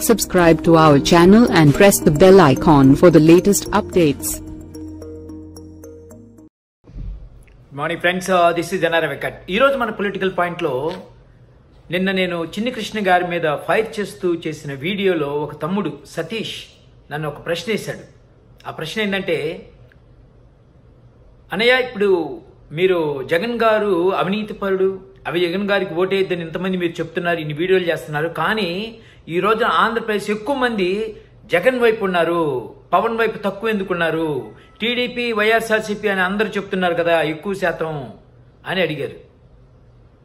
subscribe to our channel and press the bell icon for the latest updates. Good morning friends, this is Janara Vekat. ఈ రోజు మన political point లో నిన్న నేను చిన్ని కృష్ణ గారి మీద ఫైర్ చేస్తూ చేసిన వీడియోలో ఒక తమ్ముడు సతీష్ నన్ను ఒక ప్రశ్న వేశాడు. ఆ ప్రశ్న ఏంటంటే, అన్నయ్య ఇప్పుడు మీరు జగన్ గారు అవినీతిపరుడు, జగన్ గారికి ఓటేద్దని ఇంతమంది మీరు చెప్తున్నారు, ఇన్ని వీడియోలు చేస్తున్నారు, కానీ ఈ రోజు ఆంధ్రప్రదేశ్ ఎక్కువ మంది జగన్ వైపు ఉన్నారు, పవన్ వైపు తక్కువ ఎందుకున్నారు, టీడీపీ వైఎస్ఆర్సీపీ అని అందరూ చెప్తున్నారు కదా ఎక్కువ శాతం అని అడిగారు.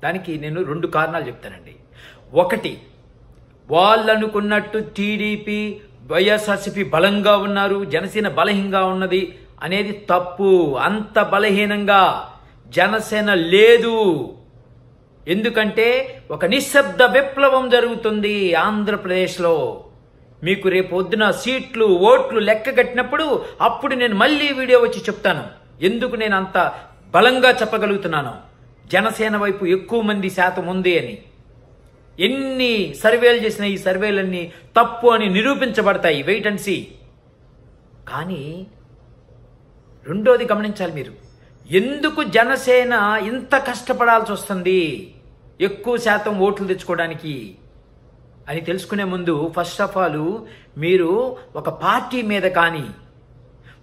దానికి నేను రెండు కారణాలు చెప్తానండి. ఒకటి, వాళ్ళు అనుకున్నట్టు టీడీపీ వైఎస్ఆర్సీపీ బలంగా ఉన్నారు, జనసేన బలహీనంగా ఉన్నది అనేది తప్పు. అంత బలహీనంగా జనసేన లేదు. ఎందుకంటే ఒక నిశ్శబ్ద విప్లవం జరుగుతుంది ఆంధ్రప్రదేశ్లో. మీకు రేపు పొద్దున సీట్లు ఓట్లు లెక్క కట్టినప్పుడు అప్పుడు నేను మళ్ళీ వీడియో వచ్చి చెప్తాను ఎందుకు నేను అంత బలంగా చెప్పగలుగుతున్నాను. జనసేన వైపు ఎక్కువ మంది శాతం ఉంది అని. ఎన్ని సర్వేలు చేసినా ఈ సర్వేలన్నీ తప్పు అని నిరూపించబడతాయి. Wait and see. కానీ రెండోది గమనించాలి మీరు, ఎందుకు జనసేన ఇంత కష్టపడాల్సి వస్తుంది ఎక్కువ శాతం ఓట్లు తెచ్చుకోవడానికి అని తెలుసుకునే ముందు ఫస్ట్ ఆఫ్ ఆల్ మీరు ఒక పార్టీ మీద కానీ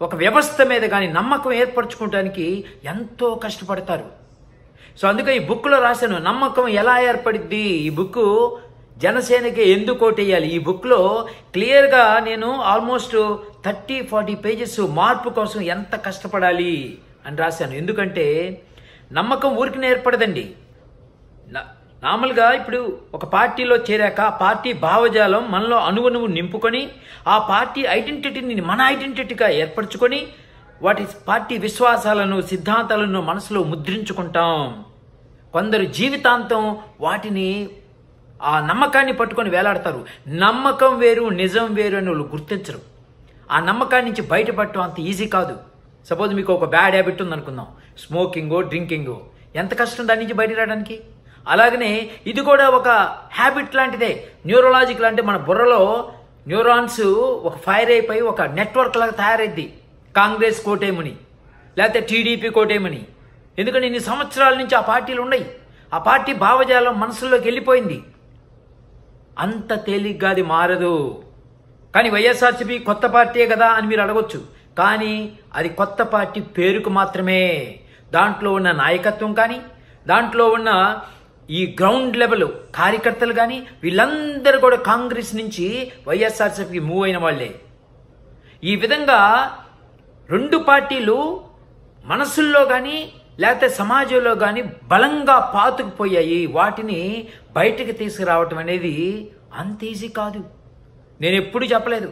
ఒక వ్యవస్థ మీద కానీ నమ్మకం ఏర్పరచుకోవడానికి ఎంతో కష్టపడతారు. సో అందుకే ఈ బుక్లో రాశాను, నమ్మకం ఎలా ఏర్పడిద్ది, ఈ బుక్ జనసేనకి ఎందుకు ఓటేయాలి. ఈ బుక్లో క్లియర్గా నేను ఆల్మోస్ట్ 30-40 పేజెస్ మార్పు కోసం ఎంత కష్టపడాలి అని రాశాను. ఎందుకంటే నమ్మకం ఊరికి ఏర్పడదండి. నార్మల్గా ఇప్పుడు ఒక పార్టీలో చేరాక ఆ పార్టీ భావజాలం మనలో అణువణువు నింపుకొని ఆ పార్టీ ఐడెంటిటీని మన ఐడెంటిటీగా ఏర్పరచుకొని వాటి పార్టీ విశ్వాసాలను సిద్ధాంతాలను మనసులో ముద్రించుకుంటాం. కొందరు జీవితాంతం వాటిని ఆ నమ్మకాన్ని పట్టుకొని వేలాడతారు. నమ్మకం వేరు నిజం వేరు అని వాళ్ళు గుర్తించరు. ఆ నమ్మకాన్ని నుంచి బయటపడటం అంత ఈజీ కాదు. సపోజ్ మీకు ఒక బ్యాడ్ హ్యాబిట్ ఉందనుకుందాం, స్మోకింగో డ్రింకింగో, ఎంత కష్టం దాని నుంచి బయట రావడానికి. అలాగనే ఇది కూడా ఒక హ్యాబిట్ లాంటిదే, న్యూరోలాజికల్. అంటే మన బుర్రలో న్యూరాన్స్ ఒక ఫైర్ అయిపోయి ఒక నెట్వర్క్ లాగా తయారైద్ది. కాంగ్రెస్ కోటేమని లేకపోతే టీడీపీ కోటేమని. ఎందుకంటే ఇన్ని సంవత్సరాల నుంచి ఆ పార్టీలు ఉన్నాయి, ఆ పార్టీ భావజాలం మనసులోకి వెళ్ళిపోయింది. అంత తేలిగ్గా అది మారదు. కానీ వైఎస్ఆర్సీపీ కొత్త పార్టీయే కదా అని మీరు అడగొచ్చు. కానీ అది కొత్త పార్టీ పేరుకు మాత్రమే. దాంట్లో ఉన్న నాయకత్వం కానీ దాంట్లో ఉన్న ఈ గ్రౌండ్ లెవెల్ కార్యకర్తలు కానీ వీళ్ళందరూ కూడా కాంగ్రెస్ నుంచి వైఎస్ఆర్సీపీకి మూవ్ అయిన వాళ్లే. ఈ విధంగా రెండు పార్టీలు మనసుల్లో కానీ లేకపోతే సమాజంలో కానీ బలంగా పాతుకుపోయాయి. వాటిని బయటకు తీసుకురావటం అనేది అంత ఈజీ కాదు. నేను ఎప్పుడు చెప్పలేదు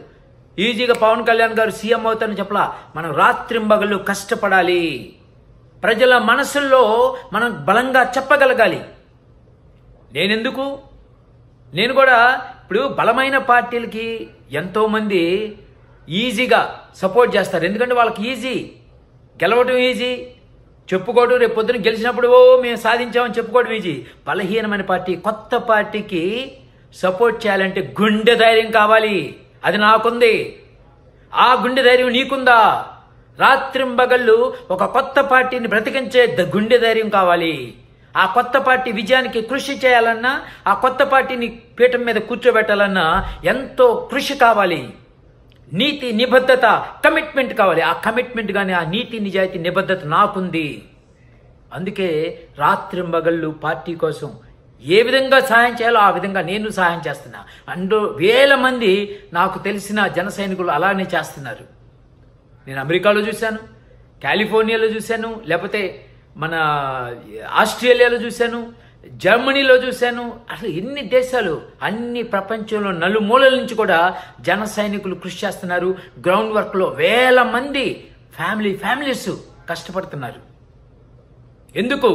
ఈజీగా పవన్ కళ్యాణ్ గారు సీఎం అవుతారని చెప్పలా. మనం రాత్రింబగళ్ళు కష్టపడాలి. ప్రజల మనసుల్లో మనం బలంగా చెప్పగలగాలి. నేను కూడా ఇప్పుడు బలమైన పార్టీలకి ఎంతోమంది ఈజీగా సపోర్ట్ చేస్తారు. ఎందుకంటే వాళ్ళకి ఈజీ, గెలవటం ఈజీ, చెప్పుకోవడం రేపు పొద్దున గెలిచినప్పుడు మేము సాధించామని చెప్పుకోవడం ఈజీ. బలహీనమైన పార్టీ కొత్త పార్టీకి సపోర్ట్ చేయాలంటే గుండె ధైర్యం కావాలి. అది నాకుంది. ఆ గుండె ధైర్యం నీకుందా? రాత్రింబగళ్ళు ఒక కొత్త పార్టీని బ్రతికించే గుండె ధైర్యం కావాలి. ఆ కొత్త పార్టీ విజయానికి కృషి చేయాలన్నా, ఆ కొత్త పార్టీని పీఠం మీద కూర్చోబెట్టాలన్నా ఎంతో కృషి కావాలి. నీతి నిబద్ధత కమిట్మెంట్ కావాలి. ఆ కమిట్మెంట్ కానీ ఆ నీతి నిజాయితీ నిబద్ధత నాకుంది. అందుకే రాత్రింబగళ్ళు పార్టీ కోసం ఏ విధంగా సహాయం చేయాలో ఆ విధంగా నేను సహాయం చేస్తున్నా. వేల మంది నాకు తెలిసిన జన సైనికులు అలానే చేస్తున్నారు. నేను అమెరికాలో చూశాను, కాలిఫోర్నియాలో చూశాను, లేకపోతే మన ఆస్ట్రేలియాలో చూశాను, జర్మనీలో చూశాను. అసలు ఎన్ని దేశాలు, అన్ని ప్రపంచంలో నలుమూలల నుంచి కూడా జన సైనికులు కృషి చేస్తున్నారు. గ్రౌండ్ వర్క్లో వేల మంది ఫ్యామిలీస్ కష్టపడుతున్నారు. ఎందుకు?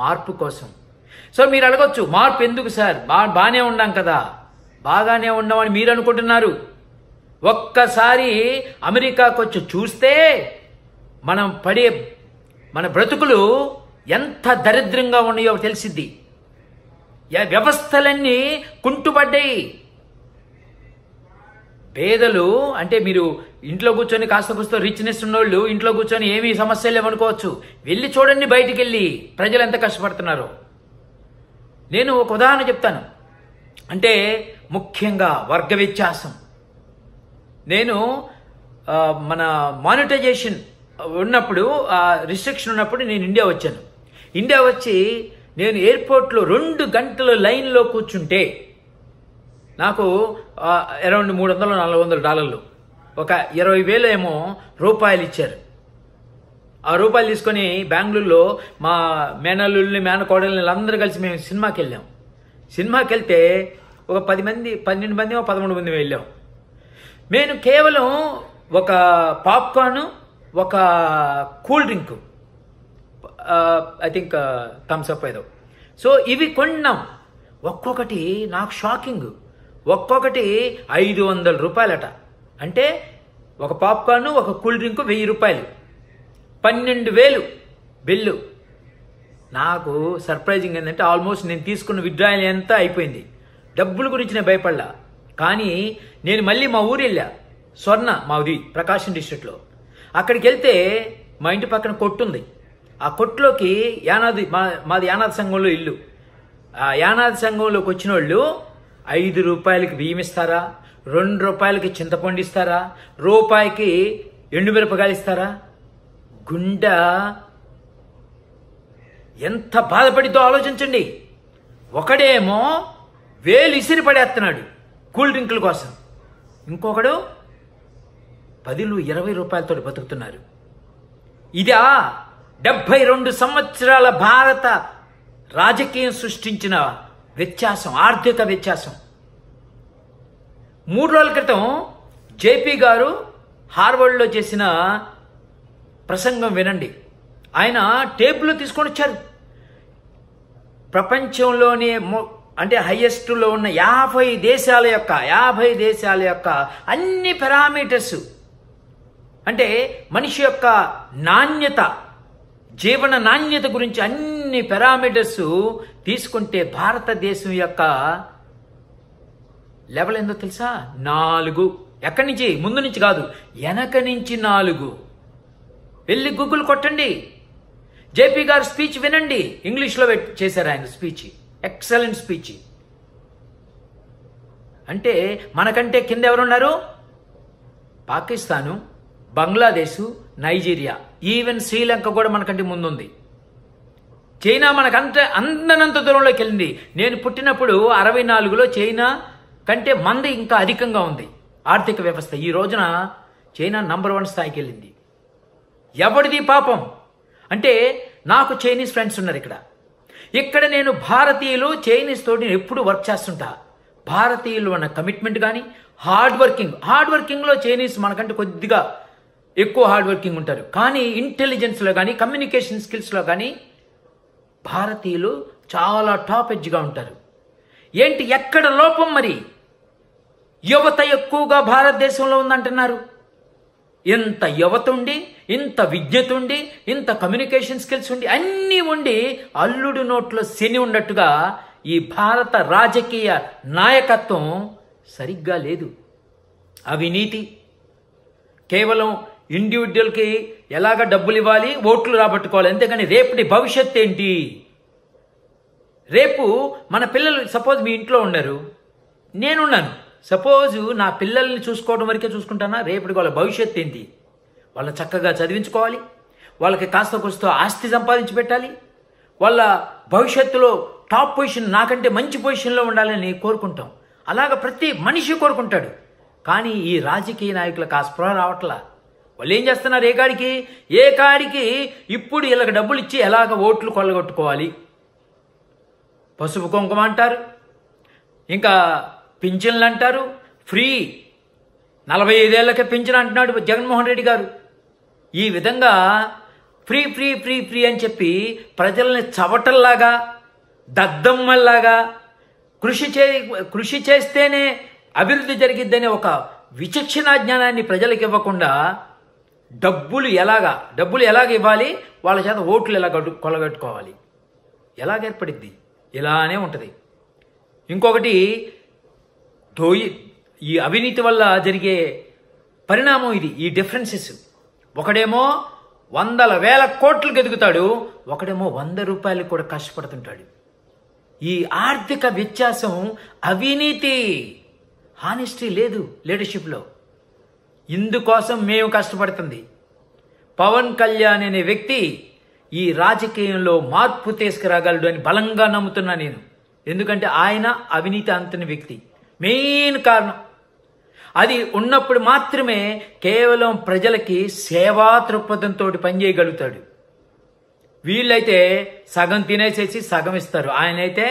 మార్పు కోసం. సో మీరు అడగొచ్చు, మార్పు ఎందుకు సార్, బాగానే ఉన్నాం కదా. బాగానే ఉన్నామని మీరు అనుకుంటున్నారు. ఒక్కసారి అమెరికాకు వచ్చి చూస్తే మన బ్రతుకులు ఎంత దరిద్రంగా ఉన్నాయో తెలిసిద్ది. వ్యవస్థలన్నీ కుంటుపడ్డాయి. పేదలు అంటే మీరు ఇంట్లో కూర్చొని కాస్త కూస్తో రిచ్నెస్ ఉన్నోళ్ళు ఇంట్లో కూర్చొని ఏమీ సమస్యలు లేవనుకోవచ్చు. వెళ్ళి చూడండి, బయటికి వెళ్ళి ప్రజలు ఎంత కష్టపడుతున్నారో. నేను ఒక ఉదాహరణ చెప్తాను. అంటే ముఖ్యంగా వర్గ వ్యత్యాసం. నేను మన మానిటైజేషన్ ఉన్నప్పుడు, రిస్ట్రిక్షన్ ఉన్నప్పుడు నేను ఇండియా వచ్చాను. ఇండియా వచ్చి నేను ఎయిర్పోర్ట్లో 2 గంటల లైన్లో కూర్చుంటే నాకు అరౌండ్ $300-400 ఒక 20,000 ఏమో రూపాయలు ఇచ్చారు. ఆ రూపాయలు తీసుకొని బెంగళూరులో మా మేనల్లుల్ని మేనకోడల్ని అందరూ కలిసి మేము సినిమాకి వెళ్ళాం. సినిమాకి వెళ్తే ఒక 10 మంది 12 మంది 13 మంది వెళ్ళాం. నేను కేవలం ఒక పాప్కార్న్, ఒక cool drink, I think Thums Up ఏదో. సో ఇవి కొన్నాం. ఒక్కొక్కటి నాకు షాకింగ్. ఒక్కొక్కటి $500 అంటే ఒక పాప్కార్న్, ఒక కూల్ డ్రింక్ $1000, 12,000 బిల్లు. నాకు సర్ప్రైజింగ్ ఏంటంటే ఆల్మోస్ట్ నేను తీసుకున్న విత్డ్రాయల్ ఎంత అయిపోయింది. డబ్బుల గురించి నేను భయపడలా. కానీ నేను మళ్ళీ మా ఊరు వెళ్ళా. స్వర్ణ మాది ప్రకాశం డిస్ట్రిక్ట్లో. అక్కడికి వెళ్తే మా ఇంటి పక్కన కొట్టు ఉంది. ఆ కొట్టులోకి మాది యానాది సంఘంలో ఇల్లు. ఆ యానాది సంఘంలోకి వచ్చిన వాళ్ళు ₹5కి బియ్యం ఇస్తారా, ₹2కి చింతపండు ఇస్తారా, రూపాయికి ఎండుమిరపకాయలు ఇస్తారా? గుండె ఎంత బాధపడిద్దో ఆలోచించండి. ఒకడేమో వేలు ఇసిరి పడేస్తున్నాడు కూల్ డ్రింకుల కోసం, ఇంకొకడు 10-20 రూపాయలతో బతుకుతున్నారు. ఇదా 72 సంవత్సరాల భారత రాజకీయం సృష్టించిన వ్యత్యాసం, ఆర్థిక వ్యత్యాసం. 3 రోజుల క్రితం జేపీ గారు హార్వర్డ్లో చేసిన ప్రసంగం వినండి. ఆయన టేబుల్ తీసుకొని వచ్చారు. ప్రపంచంలోనే అంటే హైయెస్ట్లో ఉన్న 50 దేశాల యొక్క అన్ని పారామీటర్స్, అంటే మనిషి యొక్క నాణ్యత, జీవన నాణ్యత గురించి అన్ని పారామీటర్స్ తీసుకుంటే భారతదేశం యొక్క లెవెల్ ఏందో తెలుసా? 4. ఎక్కడి నుంచి? ముందు నుంచి కాదు, వెనక నుంచి 4. వెళ్ళి గూగుల్ కొట్టండి. జేపీ గారు స్పీచ్ వినండి. ఇంగ్లీష్లో చేశారు ఆయన స్పీచ్. Excellent speech. అంటే మనకంటే కింద ఎవరున్నారు? పాకిస్తాను, బంగ్లాదేశ్, నైజీరియా, ఈవెన్ శ్రీలంక కూడా మనకంటే ముందుంది. చైనా మనకంటే అందనంత దూరంలోకి వెళ్ళింది. నేను పుట్టినప్పుడు 64లో చైనా కంటే మంది ఇంకా అధికంగా ఉంది ఆర్థిక వ్యవస్థ. ఈ రోజున చైనా నంబర్ 1 స్థాయికి వెళ్ళింది. ఎవరిది పాపం? అంటే నాకు చైనీస్ ఫ్రెండ్స్ ఉన్నారు ఇక్కడ నేను భారతీయులు చైనీస్ తోటి ఎప్పుడు వర్క్ చేస్తుంటా. భారతీయులు అన్న కమిట్మెంట్ కానీ హార్డ్ వర్కింగ్లో చైనీస్ మనకంటే కొద్దిగా ఎక్కువ హార్డ్ వర్కింగ్ ఉంటారు. కానీ ఇంటెలిజెన్స్లో కానీ కమ్యూనికేషన్ స్కిల్స్లో కానీ భారతీయులు చాలా టాప్ ఎడ్జ్గా ఉంటారు. ఏంటి ఎక్కడ లోపం? మరి యువత ఎక్కువగా భారతదేశంలో ఉందంటున్నారు. ఇంత యువత ఉండి, ఇంత విజ్ఞత ఉండి, ఇంత కమ్యూనికేషన్ స్కిల్స్ ఉండి, అన్నీ ఉండి అల్లుడు నోట్లో శని ఉన్నట్టుగా ఈ భారత రాజకీయ నాయకత్వం సరిగ్గా లేదు. అవినీతి, కేవలం ఇండివిజువల్కి ఎలాగ డబ్బులు ఇవ్వాలి, ఓట్లు రాబట్టుకోవాలి, అంతేగాని రేపటి భవిష్యత్ ఏంటి? రేపు మన పిల్లలు సపోజ్ మీ ఇంట్లో ఉన్నారు, నేనున్నాను, సపోజ్ నా పిల్లల్ని చూసుకోవడం వరకే చూసుకుంటానా? రేపటికి వాళ్ళ భవిష్యత్ ఏంటి? వాళ్ళ చక్కగా చదివించుకోవాలి, వాళ్ళకి కాస్త కూస్తో ఆస్తి సంపాదించి పెట్టాలి, వాళ్ళ భవిష్యత్తులో టాప్ పొజిషన్, నాకంటే మంచి పొజిషన్లో ఉండాలని కోరుకుంటాం. అలాగ ప్రతి మనిషి కోరుకుంటాడు. కానీ ఈ రాజకీయ నాయకులకు ఆ స్పృహ రావట్లా. వాళ్ళు ఏం చేస్తున్నారు? ఏ కాడికి ఇప్పుడు వీళ్ళకి డబ్బులు ఇచ్చి ఎలాగ ఓట్లు కొల్లగొట్టుకోవాలి. పసుపు కుంకుమ అంటారు, ఇంకా పింఛన్లు అంటారు, ఫ్రీ 45 ఏళ్లకే పింఛన్ అంటున్నాడు జగన్మోహన్ రెడ్డి గారు. ఈ విధంగా ఫ్రీ ఫ్రీ ఫ్రీ ఫ్రీ అని చెప్పి ప్రజల్ని చవటల్లాగా, దద్దమ్మల్లాగా, కృషి చేస్తేనే అభివృద్ధి జరిగిద్దనే ఒక విచక్షణ జ్ఞానాన్ని ప్రజలకు ఇవ్వకుండా డబ్బులు ఎలాగ ఇవ్వాలి, వాళ్ళ చేత ఓట్లు ఎలా కొలగట్టుకోవాలి, ఎలాగ ఏర్పడిద్ది? ఇలానే ఉంటుంది. ఇంకొకటి ఈ అవినీతి వల్ల జరిగే పరిణామం ఇది. ఈ డిఫరెన్సెస్, ఒకడేమో 100,000 కోట్లకు ఎదుగుతాడు, ఒకడేమో 100 రూపాయలకు కూడా కష్టపడుతుంటాడు. ఈ ఆర్థిక వ్యత్యాసం అవినీతి, హానెస్టీ లేదు లీడర్షిప్లో. ఇందుకోసం మేము కష్టపడుతుంది. పవన్ కళ్యాణ్ అనే వ్యక్తి ఈ రాజకీయంలో మార్పు తీసుకురాగలడు అని బలంగా నమ్ముతున్నా నేను. ఎందుకంటే ఆయన అవినీతి అంతని వ్యక్తి. మెయిన్ కారణం అది ఉన్నప్పుడు మాత్రమే కేవలం ప్రజలకి సేవా దృక్పథంతో పనిచేయగలుగుతాడు. వీళ్ళైతే సగం తినేసేసి సగం ఇస్తారు. ఆయనైతే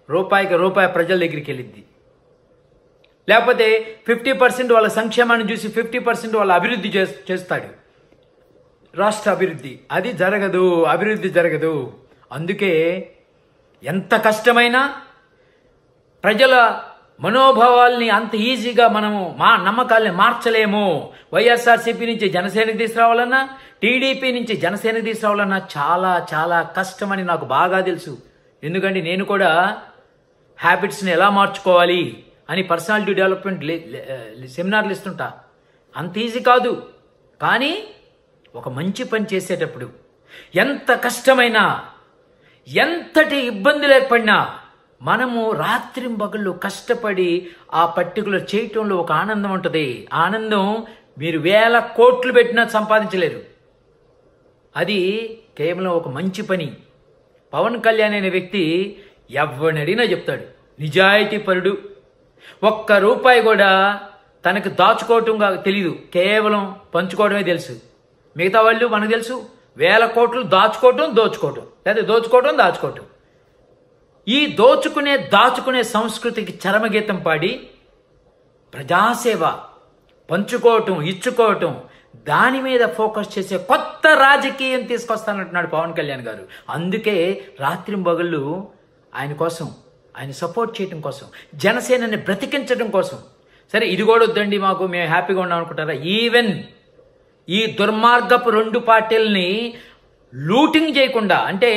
రూపాయికి రూపాయి ప్రజల దగ్గరికి వెళ్ళింది. లేకపోతే 50% వాళ్ళ సంక్షేమాన్ని చూసి 50% వాళ్ళ అభివృద్ధి చేస్తాడు, రాష్ట్ర అభివృద్ధి. అది జరగదు, అభివృద్ధి జరగదు. అందుకే ఎంత కష్టమైనా ప్రజల మనోభావాల్ని అంత ఈజీగా మనము నమ్మకాల్ని మార్చలేము. వైఎస్ఆర్సీపీ నుంచి జనసేనకి తీసుకురావాలన్నా, టీడీపీ నుంచి జనసేనకి తీసుకురావాలన్నా చాలా చాలా కష్టమని నాకు బాగా తెలుసు. ఎందుకంటే నేను కూడా హ్యాబిట్స్ని ఎలా మార్చుకోవాలి అని పర్సనాలిటీ డెవలప్మెంట్ సెమినార్లు ఇస్తుంటా. అంత ఈజీ కాదు. కానీ ఒక మంచి పని చేసేటప్పుడు ఎంత కష్టమైనా, ఎంతటి ఇబ్బందులు ఏర్పడినా మనము రాత్రింబగళ్ళు కష్టపడి ఆ పర్టికులర్ చేయటంలో ఒక ఆనందం ఉంటుంది. ఆనందం మీరు 1000 కోట్లు పెట్టినా సంపాదించలేరు. అది కేవలం ఒక మంచి పని. పవన్ కళ్యాణ్ అనే వ్యక్తి ఎవరిని అడిగినా చెప్తాడు, నిజాయితీ పరుడు. 1 రూపాయి కూడా తనకు దాచుకోవటంగా తెలీదు, కేవలం పంచుకోవడమే తెలుసు. మిగతా వాళ్ళు మనకు తెలుసు 1000 కోట్లు దోచుకోవటం లేదా దాచుకోవటం. ఈ దాచుకునే సంస్కృతికి చరమగీతం పాడి ప్రజాసేవ, పంచుకోవటం, ఇచ్చుకోవటం, దాని మీద ఫోకస్ చేసే కొత్త రాజకీయం తీసుకొస్తానంటున్నాడు పవన్ కళ్యాణ్ గారు. అందుకే రాత్రింబగళ్ళు ఆయన కోసం, ఆయన సపోర్ట్ చేయడం కోసం, జనసేనని బ్రతికించడం కోసం. సరే ఇది కూడా వద్దండి మాకు, మేము హ్యాపీగా ఉన్నాం అనుకుంటారా? ఈవెన్ ఈ దుర్మార్గపు 2 పార్టీలని లూటింగ్ చేయకుండా, అంటే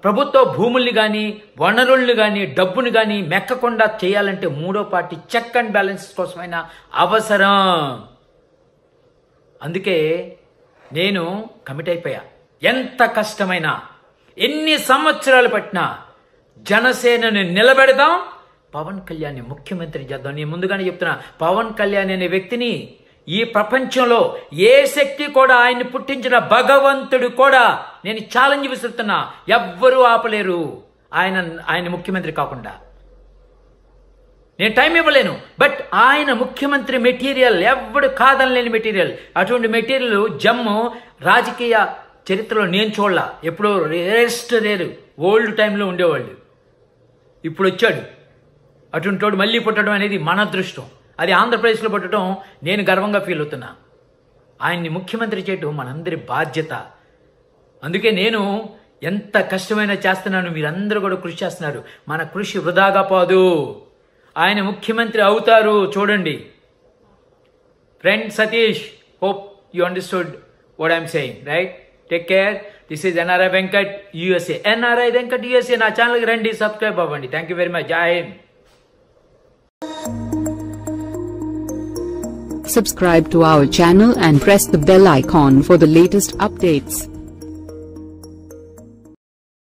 ప్రభుత్వ భూముల్ని కానీ, వనరుల్ని కానీ, డబ్బుని కానీ మెక్కకుండా చేయాలంటే 3వ పార్టీ చెక్ అండ్ బ్యాలెన్స్ కోసమైన అవసరం. అందుకే నేను కమిట్ అయిపోయా. ఎంత కష్టమైనా, ఎన్ని సంవత్సరాలు పట్టినా జనసేనని నిలబెడదాం, పవన్ కళ్యాణ్ని ముఖ్యమంత్రి చేద్దాం. నేను ముందుగానే చెప్తున్నా, పవన్ కళ్యాణ్ అనే వ్యక్తిని ఈ ప్రపంచంలో ఏ శక్తి కూడా, ఆయన్ని పుట్టించిన భగవంతుడు కూడా నేను ఛాలెంజ్ విసురుతున్నా, ఎవ్వరూ ఆపలేరు ఆయన ముఖ్యమంత్రి కాకుండా. నేను టైం ఇవ్వలేను, బట్ ఆయన ముఖ్యమంత్రి మెటీరియల్ ఎవ్వడు కాదనలేని మెటీరియల్. అటువంటి మెటీరియల్ జమ్ము రాజకీయ చరిత్రలో నేను చూడలా. ఎప్పుడో రేరు ఓల్డ్ టైంలో ఉండేవాళ్ళు. ఇప్పుడు వచ్చాడు అటువంటి వాడు. మళ్ళీ పుట్టడం అనేది మన అదృష్టం. అది ఆంధ్రప్రదేశ్లో పుట్టడం నేను గర్వంగా ఫీల్ అవుతున్నా. ఆయన్ని ముఖ్యమంత్రి చేయటం మనందరి బాధ్యత. అందుకే నేను ఎంత కష్టమైనా చేస్తున్నాను, మీరందరూ కూడా కృషి చేస్తున్నారు. మన కృషి వృధాగా పోదు. ఆయన ముఖ్యమంత్రి అవుతారు, చూడండి. Friend Satish, hope you understood what I'm saying, right? Take care. This is NRI Venkat USA. NRI Venkat USA. నా ఛానల్కి రండి, సబ్స్క్రైబ్ అవ్వండి. Thank you very much. జై Hind. Subscribe to our channel and press the bell icon for the latest updates.